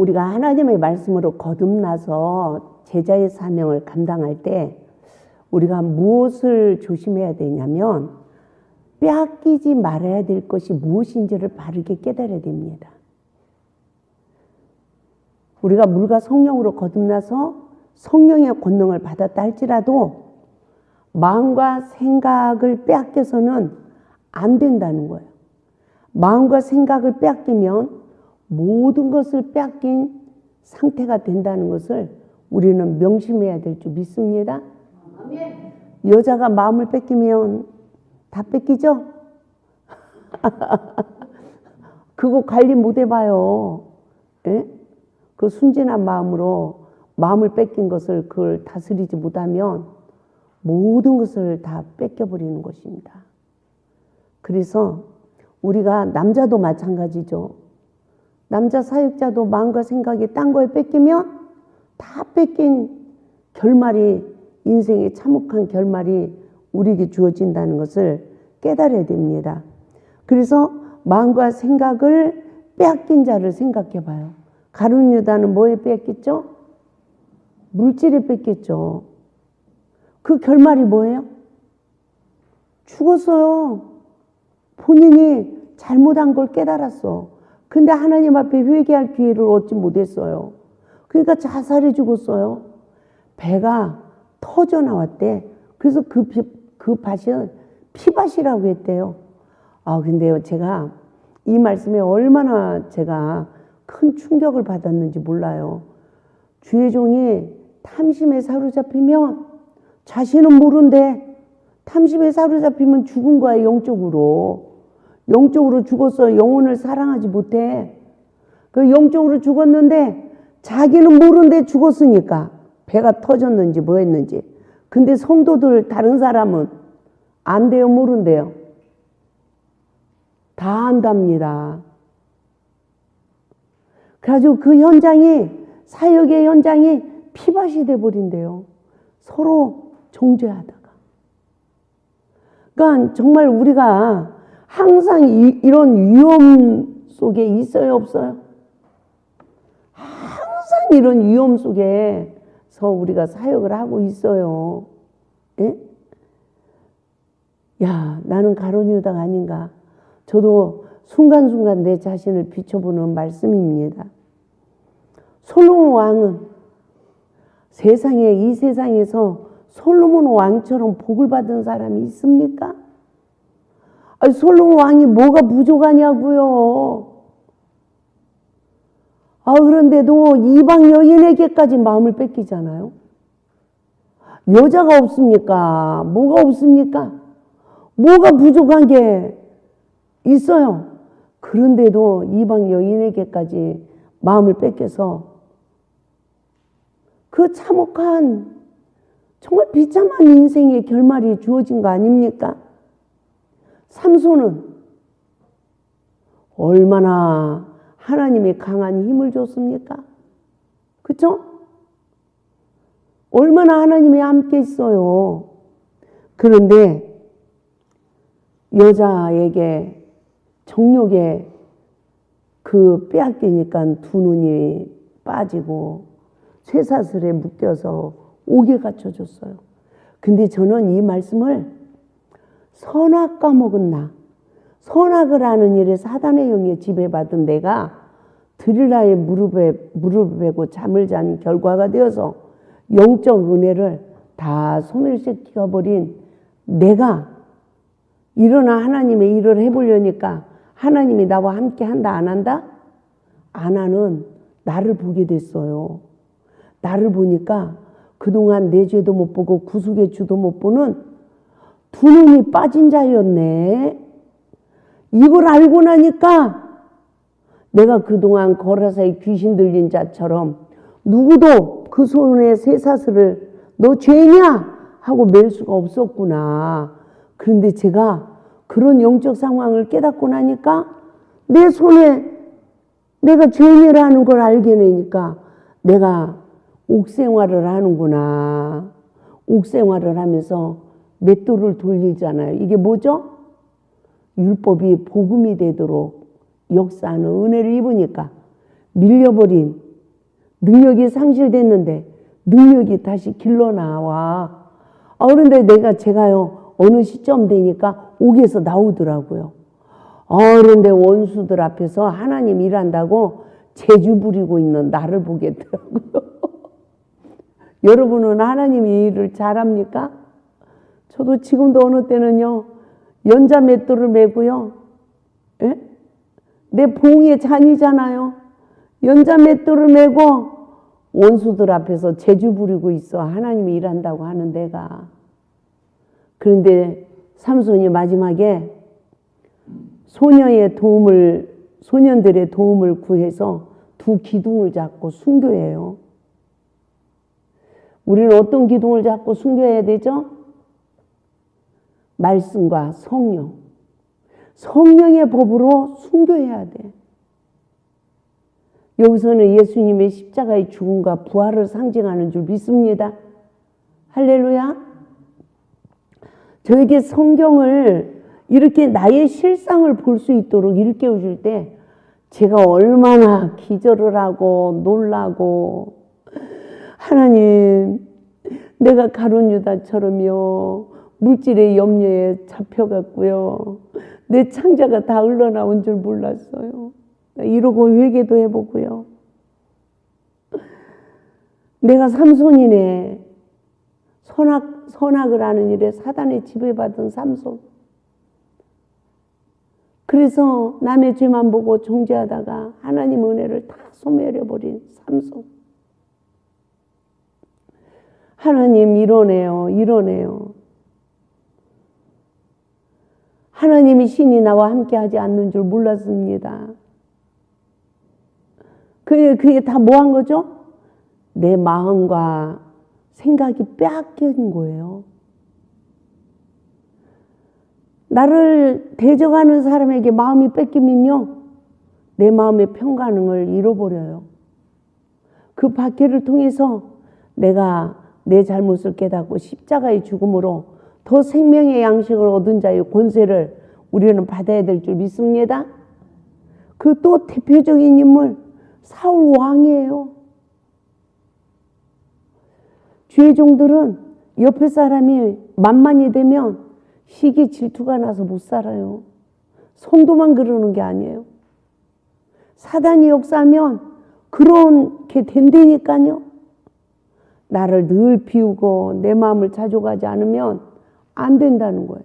우리가 하나님의 말씀으로 거듭나서 제자의 사명을 감당할 때 우리가 무엇을 조심해야 되냐면 빼앗기지 말아야 될 것이 무엇인지를 바르게 깨달아야 됩니다. 우리가 물과 성령으로 거듭나서 성령의 권능을 받았다 할지라도 마음과 생각을 빼앗겨서는 안 된다는 거예요. 마음과 생각을 빼앗기면 모든 것을 빼앗긴 상태가 된다는 것을 우리는 명심해야 될 줄 믿습니다. 여자가 마음을 뺏기면 다 뺏기죠? 그거 관리 못 해봐요. 예? 그 순진한 마음으로 마음을 뺏긴 것을 그걸 다스리지 못하면 모든 것을 다 뺏겨버리는 것입니다. 그래서 우리가 남자도 마찬가지죠. 남자 사역자도 마음과 생각이 딴 거에 뺏기면 다 뺏긴 결말이 인생의 참혹한 결말이 우리에게 주어진다는 것을 깨달아야 됩니다. 그래서 마음과 생각을 빼앗긴 자를 생각해 봐요. 가룟 유다는 뭐에 뺏겼죠? 물질에 뺏겼죠. 그 결말이 뭐예요? 죽었어요. 본인이 잘못한 걸 깨달았어. 근데 하나님 앞에 회개할 기회를 얻지 못했어요. 그러니까 자살해 죽었어요. 배가 터져 나왔대. 그래서 그 밭은 피밭이라고 했대요. 근데요, 제가 이 말씀에 얼마나 제가 큰 충격을 받았는지 몰라요. 주의 종이 탐심에 사로잡히면 자신은 모른대. 탐심에 사로잡히면 죽은 거야, 영적으로. 영적으로 죽었어. 영혼을 사랑하지 못해. 그 영적으로 죽었는데 자기는 모른대 죽었으니까. 배가 터졌는지 뭐 했는지. 근데 성도들 다른 사람은 안 돼요, 모른대요. 다 안답니다. 그래가지고 그 현장이, 사역의 현장이 피밭이 돼버린대요. 서로 정죄하다가. 그러니까 정말 우리가 항상 이런 위험 속에 있어요, 없어요? 항상 이런 위험 속에서 우리가 사역을 하고 있어요. 예? 야, 나는 가룟 유다가 아닌가. 저도 순간순간 내 자신을 비춰보는 말씀입니다. 솔로몬 왕은 이 세상에서 솔로몬 왕처럼 복을 받은 사람이 있습니까? 솔로몬 왕이 뭐가 부족하냐고요. 그런데도 이방 여인에게까지 마음을 뺏기잖아요. 여자가 없습니까? 뭐가 없습니까? 뭐가 부족한 게 있어요. 그런데도 이방 여인에게까지 마음을 뺏겨서 그 참혹한 정말 비참한 인생의 결말이 주어진 거 아닙니까? 삼손은 얼마나 하나님의 강한 힘을 줬습니까? 그렇죠? 얼마나 하나님이 함께 있어요. 그런데 여자에게 정욕에 그 빼앗기니까 두 눈이 빠지고 쇠사슬에 묶여서 옥에 갇혀줬어요. 근데 저는 이 말씀을 선악 까먹은 나, 선악을 하는 일에 사단의 영에 지배받은 내가 드릴라의 무릎을 베고 잠을 잔 결과가 되어서 영적 은혜를 다 소멸시켜버린 내가 일어나 하나님의 일을 해보려니까 하나님이 나와 함께 한다 안 한다? 안 하는 나를 보게 됐어요. 나를 보니까 그동안 내 죄도 못 보고 구속의 주도 못 보는 두 눈이 빠진 자였네. 이걸 알고 나니까 내가 그동안 거라사에 귀신 들린 자처럼 누구도 그 손에 쇠사슬을 너 죄냐? 하고 맬 수가 없었구나. 그런데 제가 그런 영적 상황을 깨닫고 나니까 내 손에 내가 죄인이라는 걸 알게 되니까 내가 옥생활을 하는구나. 옥생활을 하면서 맷돌을 돌리잖아요. 이게 뭐죠? 율법이 복음이 되도록 역사하는 은혜를 입으니까 밀려버린 능력이 상실됐는데 능력이 다시 길러나와. 그런데 제가요, 어느 시점 되니까 옥에서 나오더라고요. 그런데 원수들 앞에서 하나님 일한다고 재주 부리고 있는 나를 보겠더라고요. 여러분은 하나님 일을 잘합니까? 저도 지금도 어느 때는요, 연자 맷돌을 메고요, 예? 내 봉의 잔이잖아요. 연자 맷돌을 메고 원수들 앞에서 재주 부리고 있어. 하나님이 일한다고 하는 내가. 그런데 삼손이 마지막에 소년들의 도움을 구해서 두 기둥을 잡고 순교해요. 우리는 어떤 기둥을 잡고 순교해야 되죠? 말씀과 성령. 성령의 법으로 순교해야 돼. 여기서는 예수님의 십자가의 죽음과 부활을 상징하는 줄 믿습니다. 할렐루야. 저에게 성경을 이렇게 나의 실상을 볼 수 있도록 일깨워 줄 때 제가 얼마나 기절을 하고 놀라고, 하나님, 내가 가룟 유다처럼요, 물질의 염려에 잡혀갔고요, 내 창자가 다 흘러나온 줄 몰랐어요. 이러고 회개도 해보고요. 내가 삼손이네. 선악을 하는 일에 사단의 지배받은 삼손. 그래서 남의 죄만 보고 정죄하다가 하나님 은혜를 다 소멸해버린 삼손. 하나님 이러네요. 하나님이 신이 나와 함께 하지 않는 줄 몰랐습니다. 그게 다 뭐 한 거죠? 내 마음과 생각이 빼앗긴 거예요. 나를 대적하는 사람에게 마음이 뺏기면요, 내 마음의 평가능을 잃어버려요. 그 박해를 통해서 내가 내 잘못을 깨닫고 십자가의 죽음으로 더 생명의 양식을 얻은 자의 권세를 우리는 받아야 될 줄 믿습니다. 그 또 대표적인 인물, 사울 왕이에요. 주의 종들은 옆에 사람이 만만이 되면 시기 질투가 나서 못 살아요. 성도만 그러는 게 아니에요. 사단이 역사하면 그렇게 된다니까요. 나를 늘 비우고 내 마음을 자족하지 않으면 안 된다는 거예요.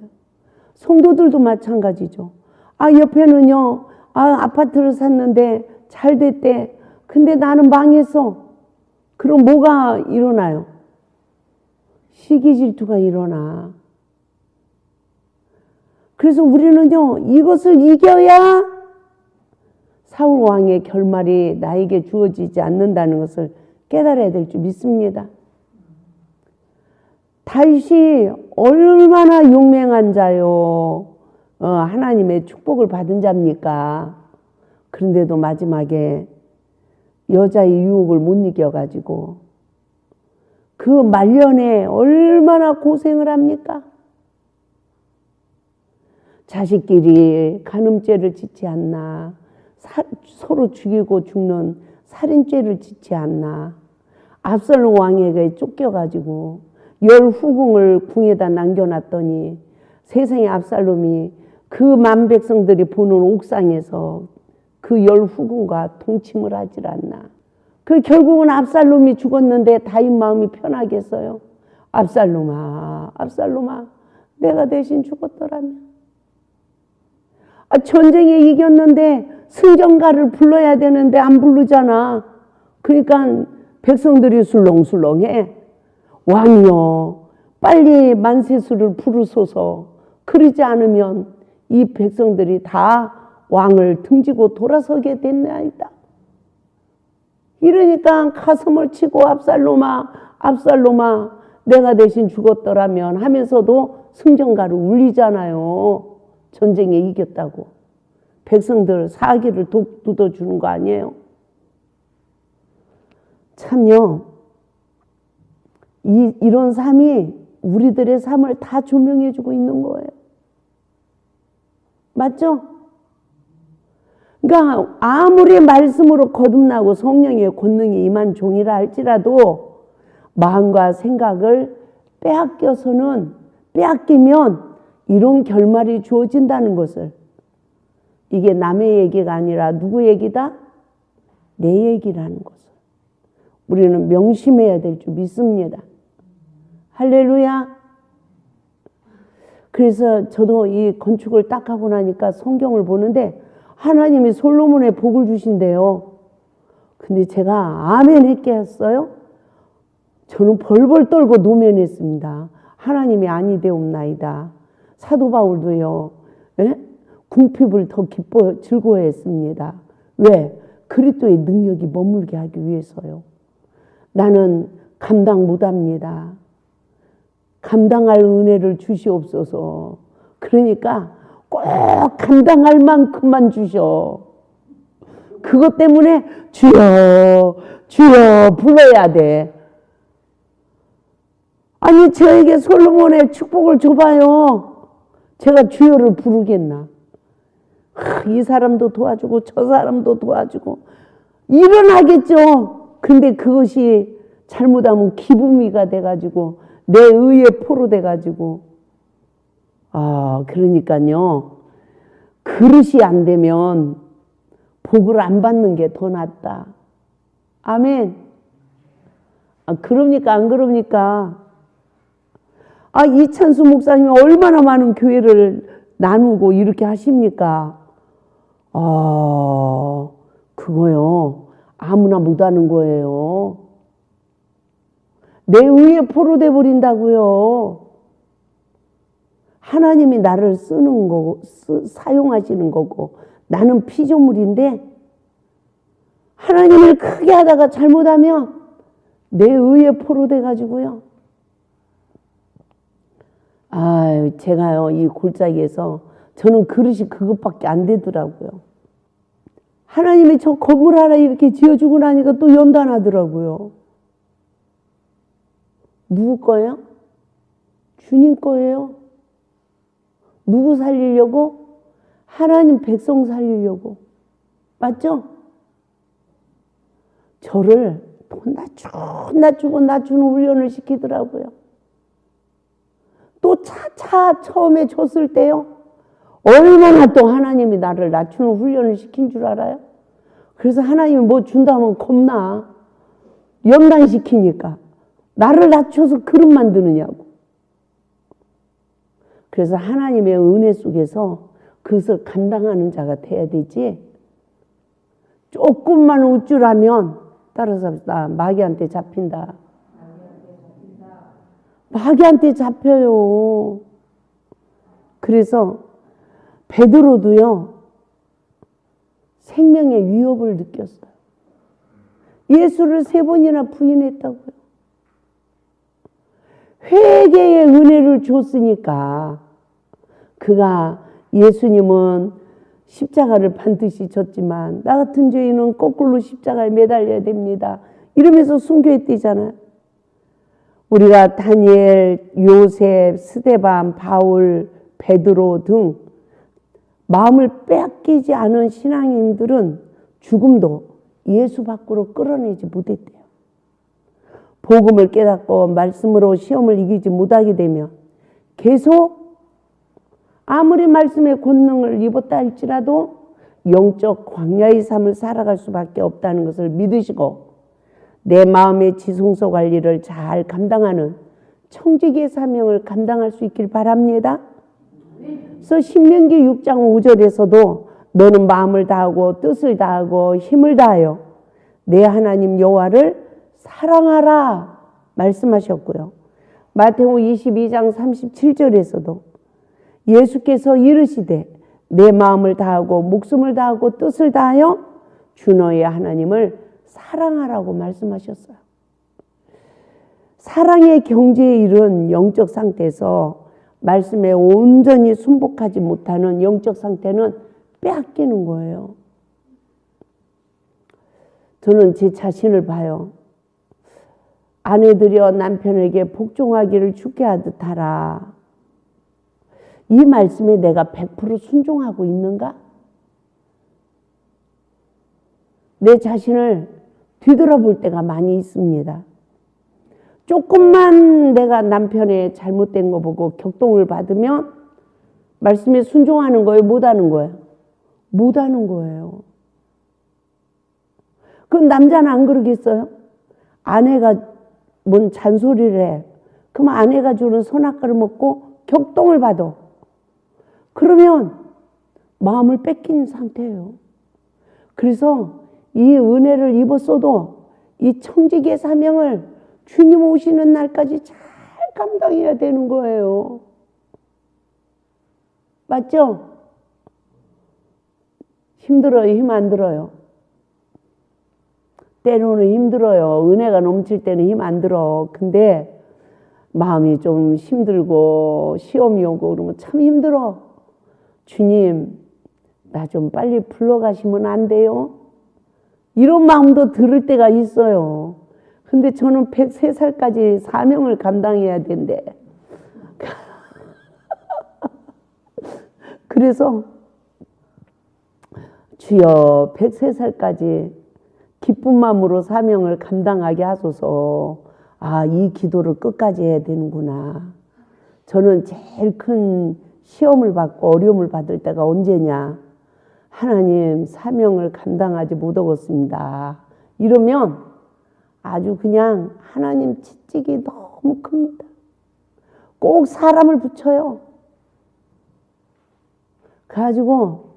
성도들도 마찬가지죠. 옆에는요, 아파트를 샀는데 잘 됐대. 근데 나는 망했어. 그럼 뭐가 일어나요? 시기 질투가 일어나. 그래서 우리는요, 이것을 이겨야 사울 왕의 결말이 나에게 주어지지 않는다는 것을 깨달아야 될 줄 믿습니다. 다윗이 얼마나 용맹한 자요. 하나님의 축복을 받은 자입니까? 그런데도 마지막에 여자의 유혹을 못 이겨가지고 그 말년에 얼마나 고생을 합니까? 자식끼리 간음죄를 짓지 않나, 서로 죽이고 죽는 살인죄를 짓지 않나, 압살롬 왕에게 쫓겨가지고 10후궁을 궁에다 남겨놨더니 세상에 압살롬이 그 만백성들이 보는 옥상에서 그 10후궁과 동침을 하질 않나. 결국은 압살롬이 죽었는데 다윗 마음이 편하겠어요? 압살롬아, 내가 대신 죽었더라면. 전쟁에 이겼는데 승전가를 불러야 되는데 안 부르잖아. 그러니까 백성들이 술렁술렁해. 왕이여, 빨리 만세수를 부르소서. 그러지 않으면 이 백성들이 다 왕을 등지고 돌아서게 됐나이다. 이러니까 가슴을 치고 압살롬아, 내가 대신 죽었더라면 하면서도 승전가를 울리잖아요. 전쟁에 이겼다고. 백성들 사기를 돋워주는 거 아니에요? 참요, 이런 삶이 우리들의 삶을 다 조명해주고 있는 거예요. 맞죠? 그러니까 아무리 말씀으로 거듭나고 성령의 권능이 임한 종이라 할지라도 마음과 생각을 빼앗기면 이런 결말이 주어진다는 것을, 이게 남의 얘기가 아니라 누구 얘기다? 내 얘기라는 것을 우리는 명심해야 될 줄 믿습니다. 할렐루야. 그래서 저도 이 건축을 딱 하고 나니까 성경을 보는데 하나님이 솔로몬의 복을 주신대요. 근데 제가 아멘 했게 했어요. 저는 벌벌 떨고 노면했습니다. 하나님이 아니되옵나이다. 사도 바울도요, 궁핍을 더 즐거워했습니다. 왜? 그리스도의 능력이 머물게 하기 위해서요. 나는 감당 못합니다. 감당할 은혜를 주시옵소서. 그러니까 꼭 감당할 만큼만 주셔. 그것 때문에 주여 주여 불러야 돼. 아니 저에게 솔로몬의 축복을 줘봐요. 제가 주여를 부르겠나. 이 사람도 도와주고 저 사람도 도와주고 일어나겠죠. 근데 그것이 잘못하면 기분미가 돼가지고 내 의에 포로 돼가지고, 그러니까요, 그릇이 안 되면 복을 안 받는 게 더 낫다. 아멘. 그럽니까 안 그럽니까? 이찬수 목사님이 얼마나 많은 교회를 나누고 이렇게 하십니까? 그거요, 아무나 못하는 거예요. 내 의에 포로돼 버린다고요. 하나님이 나를 쓰는 거고 사용하시는 거고 나는 피조물인데, 하나님을 크게 하다가 잘못하면 내 의에 포로돼 가지고요. 제가요 이 골짜기에서 저는 그릇이 그것밖에 안 되더라고요. 하나님이 저 건물 하나 이렇게 지어주고 나니까 또 연단하더라고요. 누구 거예요? 주님 거예요. 누구 살리려고? 하나님 백성 살리려고. 맞죠? 저를 또 낮추는 훈련을 시키더라고요. 또 차차 처음에 줬을 때요, 얼마나 또 하나님이 나를 낮추는 훈련을 시킨 줄 알아요? 그래서 하나님이 뭐 준다면 겁나. 연단시키니까. 나를 낮춰서 그릇 만드느냐고. 그래서 하나님의 은혜 속에서 그것을 감당하는 자가 돼야 되지. 조금만 우쭐하면, 따라서 합시다. 마귀한테 잡힌다. 마귀한테 잡혀요. 그래서 베드로도요, 생명의 위협을 느꼈어요. 예수를 3번이나 부인했다고요. 회개의 은혜를 줬으니까. 그가, 예수님은 십자가를 반드시 졌지만 나 같은 죄인은 거꾸로 십자가에 매달려야 됩니다. 이러면서 순교했대잖아요. 우리가 다니엘, 요셉, 스데반, 바울, 베드로 등 마음을 빼앗기지 않은 신앙인들은 죽음도 예수 밖으로 끌어내지 못했대요. 복음을 깨닫고 말씀으로 시험을 이기지 못하게 되면 계속 아무리 말씀의 권능을 입었다 할지라도 영적 광야의 삶을 살아갈 수밖에 없다는 것을 믿으시고 내 마음의 지성소 관리를 잘 감당하는 청지기의 사명을 감당할 수 있길 바랍니다. 그래서 신명기 6장 5절에서도 너는 마음을 다하고 뜻을 다하고 힘을 다하여 내 하나님 여호와를 사랑하라 말씀하셨고요. 마태복음 22장 37절에서도 예수께서 이르시되 내 마음을 다하고 목숨을 다하고 뜻을 다하여 주 너의 하나님을 사랑하라고 말씀하셨어요. 사랑의 경지에 이른 영적 상태에서 말씀에 온전히 순복하지 못하는 영적 상태는 빼앗기는 거예요. 저는 제 자신을 봐요. 아내들이여 남편에게 복종하기를 주께 하듯 하라. 이 말씀에 내가 100% 순종하고 있는가? 내 자신을 뒤돌아볼 때가 많이 있습니다. 조금만 내가 남편의 잘못된 거 보고 격동을 받으면 말씀에 순종하는 거예요? 못하는 거예요? 못하는 거예요. 그럼 남자는 안 그러겠어요? 아내가 뭔 잔소리를 해. 그럼 아내가 주는 선악과를 먹고 격동을 받아. 그러면 마음을 뺏긴 상태예요. 그래서 이 은혜를 입었어도 이 청지기의 사명을 주님 오시는 날까지 잘 감당해야 되는 거예요. 맞죠? 힘들어요? 힘 안 들어요? 때로는 힘들어요. 은혜가 넘칠 때는 힘 안 들어. 근데 마음이 좀 힘들고 시험이 오고 그러면 참 힘들어. 주님, 나 좀 빨리 불러가시면 안 돼요? 이런 마음도 들을 때가 있어요. 근데 저는 103살까지 사명을 감당해야 된대. 그래서 주여 103살까지 기쁜 마음으로 사명을 감당하게 하소서. 아, 이 기도를 끝까지 해야 되는구나. 저는 제일 큰 시험을 받고 어려움을 받을 때가 언제냐. 하나님, 사명을 감당하지 못하겠습니다. 이러면 아주 그냥 하나님 채찍이 너무 큽니다. 꼭 사람을 붙여요. 그래가지고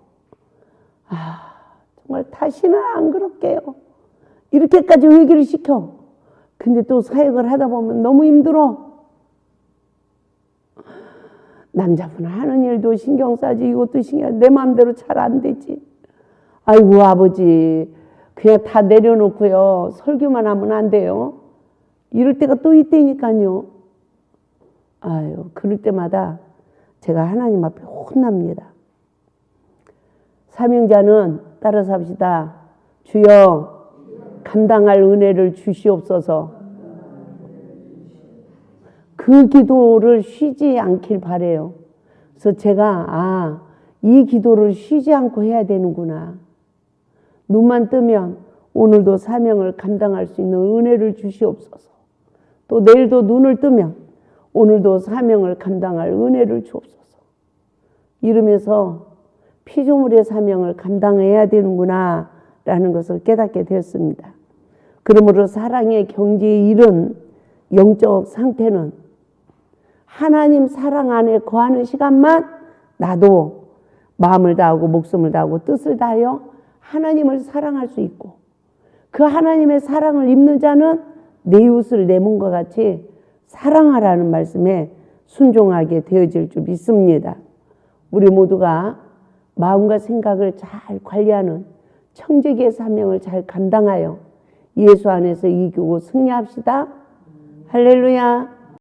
정말 다시는 안 그럴게요. 이렇게까지 회개를 시켜. 근데 또 사역을 하다 보면 너무 힘들어. 남자분 하는 일도 신경 써야지. 이것도 신경, 내 마음대로 잘 안 되지. 아이고 아버지, 그냥 다 내려놓고요 설교만 하면 안 돼요? 이럴 때가 또 있다니까요. 아유, 그럴 때마다 제가 하나님 앞에 혼납니다. 사명자는 따라서 합시다. 주여, 감당할 은혜를 주시옵소서. 그 기도를 쉬지 않길 바래요. 그래서 제가 이 기도를 쉬지 않고 해야 되는구나. 눈만 뜨면 오늘도 사명을 감당할 수 있는 은혜를 주시옵소서. 또 내일도 눈을 뜨면 오늘도 사명을 감당할 은혜를 주옵소서. 이러면서 피조물의 사명을 감당해야 되는구나 라는 것을 깨닫게 되었습니다. 그러므로 사랑의 경지에 이른 영적 상태는 하나님 사랑 안에 거하는 시간만 나도 마음을 다하고 목숨을 다하고 뜻을 다하여 하나님을 사랑할 수 있고, 그 하나님의 사랑을 입는 자는 내 이웃을 내 몸과 같이 사랑하라는 말씀에 순종하게 되어질 줄 믿습니다. 우리 모두가 마음과 생각을 잘 관리하는 청지기의 사명을 잘 감당하여 예수 안에서 이기고 승리합시다. 할렐루야.